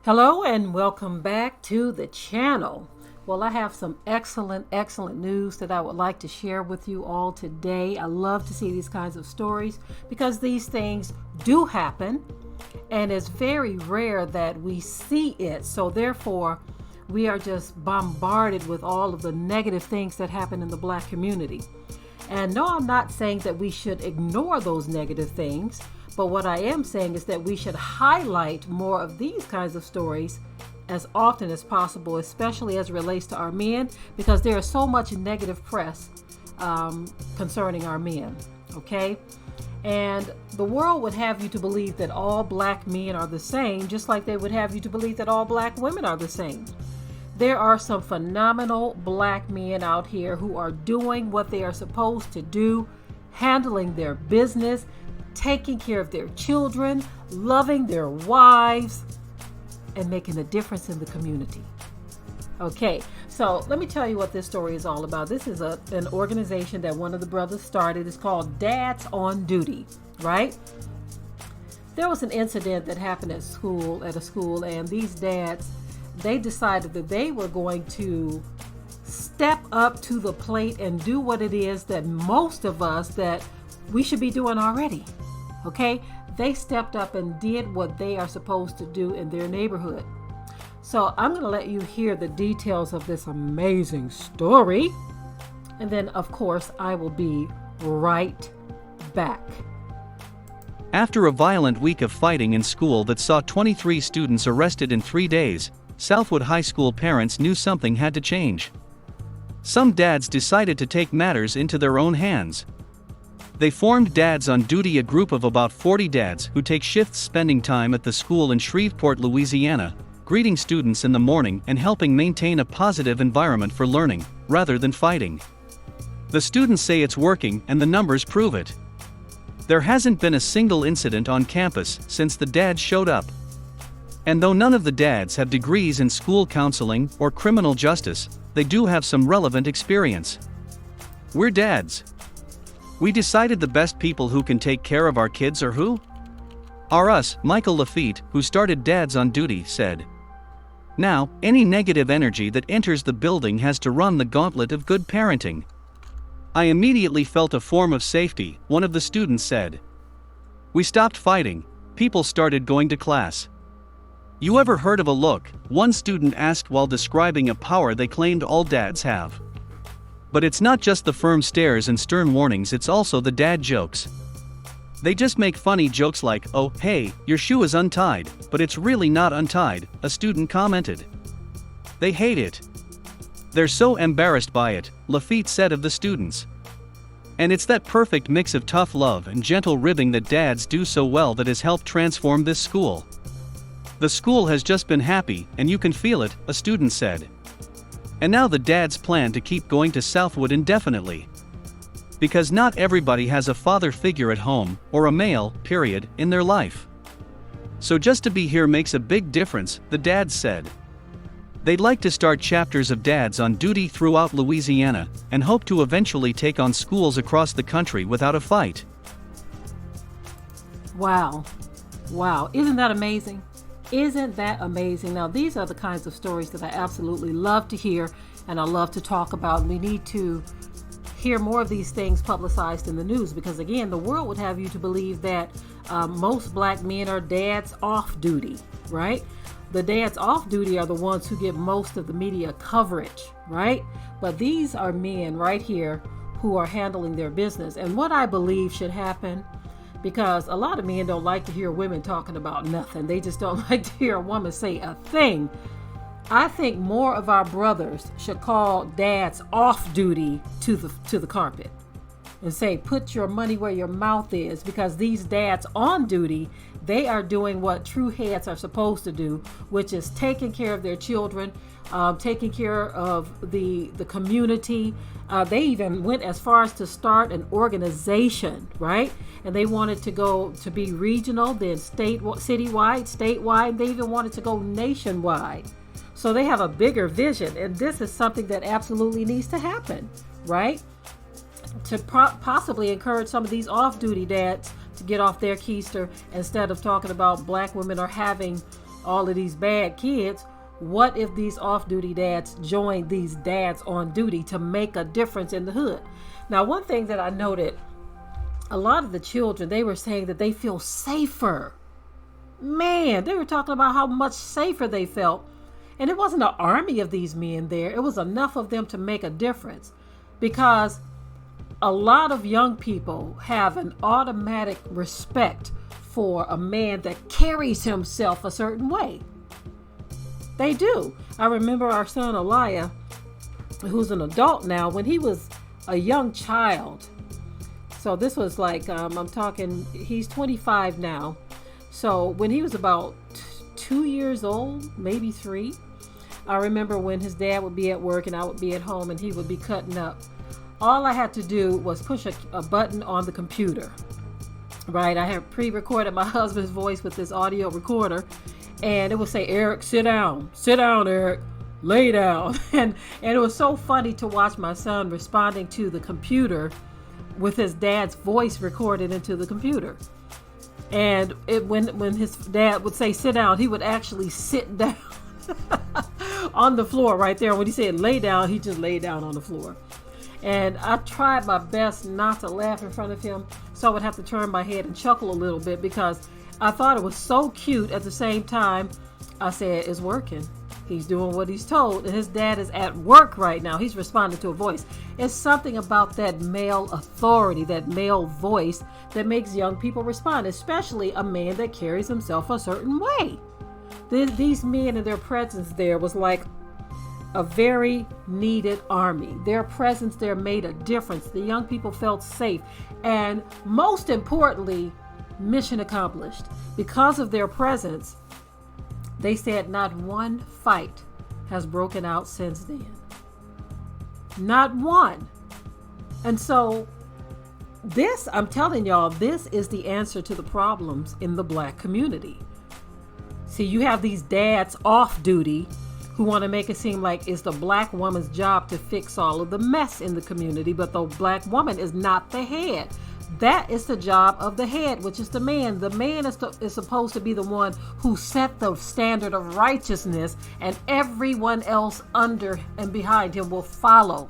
Hello and welcome back to the channel. Well, I have some excellent news that I would like to share with you all today. I love to see these kinds of stories because these things do happen and it's very rare that we see it. So therefore, we are just bombarded with all of the negative things that happen in the Black community. And no, I'm not saying that we should ignore those negative things. But what I am saying is that we should highlight more of these kinds of stories as often as possible, especially as it relates to our men, because there is so much negative press concerning our men, okay? And the world would have you to believe that all Black men are the same, just like they would have you to believe that all Black women are the same. There are some phenomenal Black men out here who are doing what they are supposed to do, handling their business, taking care of their children, loving their wives, and making a difference in the community. Okay, so let me tell you what this story is all about. This is an organization that one of the brothers started. It's called Dads on Duty, right? There was an incident that happened at a school, and these dads, they decided that they were going to step up to the plate and do what it is that most of us that we should be doing already. Okay, they stepped up and did what they are supposed to do in their neighborhood. So I'm going to let you hear the details of this amazing story. And then, of course, I will be right back. After a violent week of fighting in school that saw 23 students arrested in 3 days, Southwood High School parents knew something had to change. Some dads decided to take matters into their own hands. They formed Dads on Duty, a group of about 40 dads who take shifts spending time at the school in Shreveport, Louisiana, greeting students in the morning and helping maintain a positive environment for learning, rather than fighting. The students say it's working and the numbers prove it. There hasn't been a single incident on campus since the dads showed up. And though none of the dads have degrees in school counseling or criminal justice, they do have some relevant experience. We're dads. We decided the best people who can take care of our kids are who? Are us, Michael Lafitte, who started Dads on Duty, said. Now, any negative energy that enters the building has to run the gauntlet of good parenting. I immediately felt a form of safety, one of the students said. We stopped fighting, people started going to class. You ever heard of a look? One student asked while describing a power they claimed all dads have. But it's not just the firm stares and stern warnings, it's also the dad jokes. They just make funny jokes like, oh, hey, your shoe is untied, but it's really not untied, a student commented. They hate it. They're so embarrassed by it, Lafitte said of the students. And it's that perfect mix of tough love and gentle ribbing that dads do so well that has helped transform this school. The school has just been happy, and you can feel it, a student said. And now the dads plan to keep going to Southwood indefinitely. Because not everybody has a father figure at home, or a male, period, in their life. So just to be here makes a big difference, the dads said. They'd like to start chapters of Dads on Duty throughout Louisiana, and hope to eventually take on schools across the country without a fight. Wow. Isn't that amazing? Isn't that amazing? Now, these are the kinds of stories that I absolutely love to hear and I love to talk about. We need to hear more of these things publicized in the news because, again, the world would have you to believe that most Black men are dads off duty, right? The dads off duty are the ones who get most of the media coverage, right? But these are men right here who are handling their business. And what I believe should happen, because a lot of men don't like to hear women talking about nothing. They just don't like to hear a woman say a thing. I think more of our brothers should call dads off duty to the carpet and say, put your money where your mouth is, because these dads on duty, they are doing what true heads are supposed to do, which is taking care of their children, taking care of the community. They even went as far as to start an organization, right? And they wanted to go to be regional, then citywide, statewide. They even wanted to go nationwide. So they have a bigger vision, and this is something that absolutely needs to happen, right? To possibly encourage some of these off-duty dads to get off their keister instead of talking about Black women are having all of these bad kids. What if these off-duty dads joined these dads on duty to make a difference in the hood? Now, one thing that I noted, a lot of the children, they were saying that they feel safer. Man, they were talking about how much safer they felt. And it wasn't an army of these men there. It was enough of them to make a difference, because a lot of young people have an automatic respect for a man that carries himself a certain way. They do. I remember our son Elia, who's an adult now, when he was a young child. So this was like, I'm talking, he's 25 now. So when he was about 2 years old, maybe 3, I remember when his dad would be at work and I would be at home and he would be cutting up. All I had to do was push a button on the computer, right? I had pre-recorded my husband's voice with this audio recorder, and it would say, Eric, sit down, Eric, lay down. And it was so funny to watch my son responding to the computer with his dad's voice recorded into the computer. And when his dad would say sit down, he would actually sit down on the floor right there. When he said lay down, he just laid down on the floor. And I tried my best not to laugh in front of him, so I would have to turn my head and chuckle a little bit, because I thought it was so cute. At the same time, I said, it's working. He's doing what he's told, and his dad is at work right now. He's responding to a voice. It's something about that male authority, that male voice, that makes young people respond, especially a man that carries himself a certain way. These men and their presence there was like a very needed army. Their presence there made a difference. The young people felt safe. And most importantly, mission accomplished. Because of their presence, they said not one fight has broken out since then. Not one. And so this, I'm telling y'all, this is the answer to the problems in the Black community. See, you have these dads off duty who want to make it seem like it's the Black woman's job to fix all of the mess in the community, but the Black woman is not the head. That is the job of the head, which is the man. The man is supposed to be the one who set the standard of righteousness, and everyone else under and behind him will follow.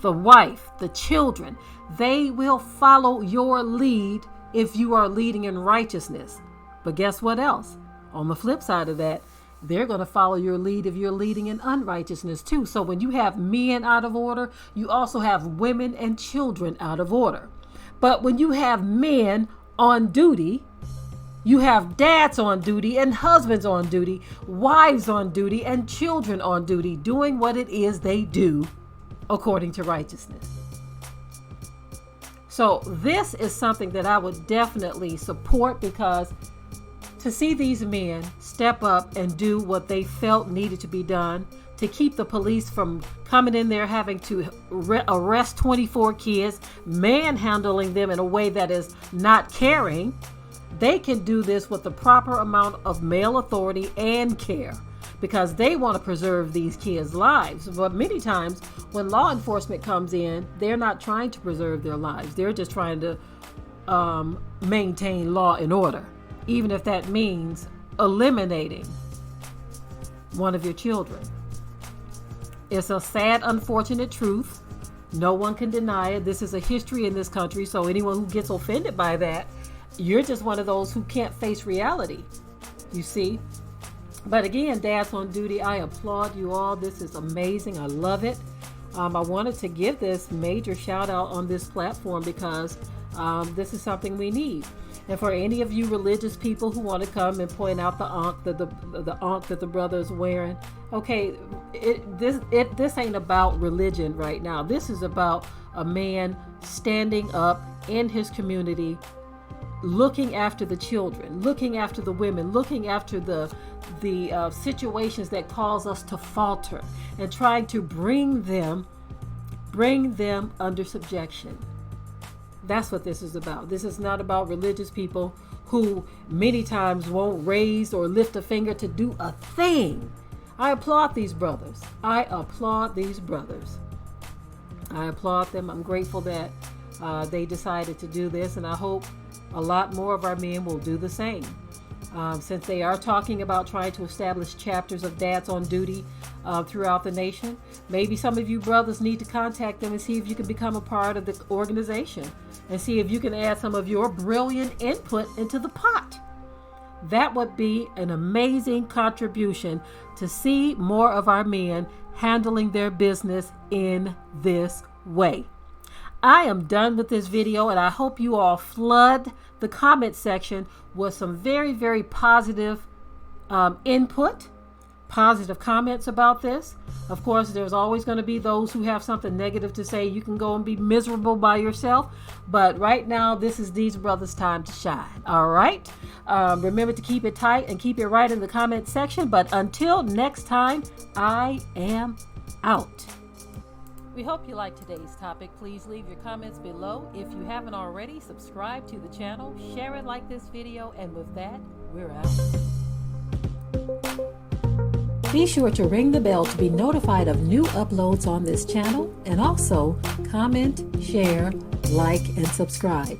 The wife, the children, they will follow your lead if you are leading in righteousness. But guess what else? On the flip side of that, they're going to follow your lead if you're leading in unrighteousness too. So when you have men out of order, you also have women and children out of order. But when you have men on duty, you have dads on duty and husbands on duty, wives on duty and children on duty, doing what it is they do according to righteousness. So this is something that I would definitely support, because to see these men step up and do what they felt needed to be done to keep the police from coming in there having to arrest 24 kids, manhandling them in a way that is not caring, they can do this with the proper amount of male authority and care, because they want to preserve these kids' lives. But many times when law enforcement comes in, they're not trying to preserve their lives. They're just trying to maintain law and order, even if that means eliminating one of your children. It's a sad, unfortunate truth. No one can deny it. This is a history in this country, so anyone who gets offended by that, you're just one of those who can't face reality, you see? But again, dads on duty, I applaud you all. This is amazing. I love it. I wanted to give this major shout out on this platform because this is something we need. And for any of you religious people who want to come and point out the ankh that the brother is wearing, okay, this ain't about religion right now. This is about a man standing up in his community, looking after the children, looking after the women, looking after the situations that cause us to falter, and trying to bring them under subjection. That's what this is about. This is not about religious people who many times won't raise or lift a finger to do a thing. I applaud these brothers. I applaud them. I'm grateful that they decided to do this, and I hope a lot more of our men will do the same. since they are talking about trying to establish chapters of Dads on Duty throughout the nation. Maybe some of you brothers need to contact them and see if you can become a part of the organization and see if you can add some of your brilliant input into the pot. That would be an amazing contribution to see more of our men handling their business in this way. I am done with this video, and I hope you all flood the comment section with some very, very positive input, positive comments about this. Of course, there's always going to be those who have something negative to say. You can go and be miserable by yourself, but right now, this is these brothers' time to shine. All right? Remember to keep it tight and keep it right in the comment section, but until next time, I am out. We hope you liked today's topic. Please leave your comments below. If you haven't already, subscribe to the channel, share it like this video, and with that, we're out. Be sure to ring the bell to be notified of new uploads on this channel, and also comment, share, like, and subscribe.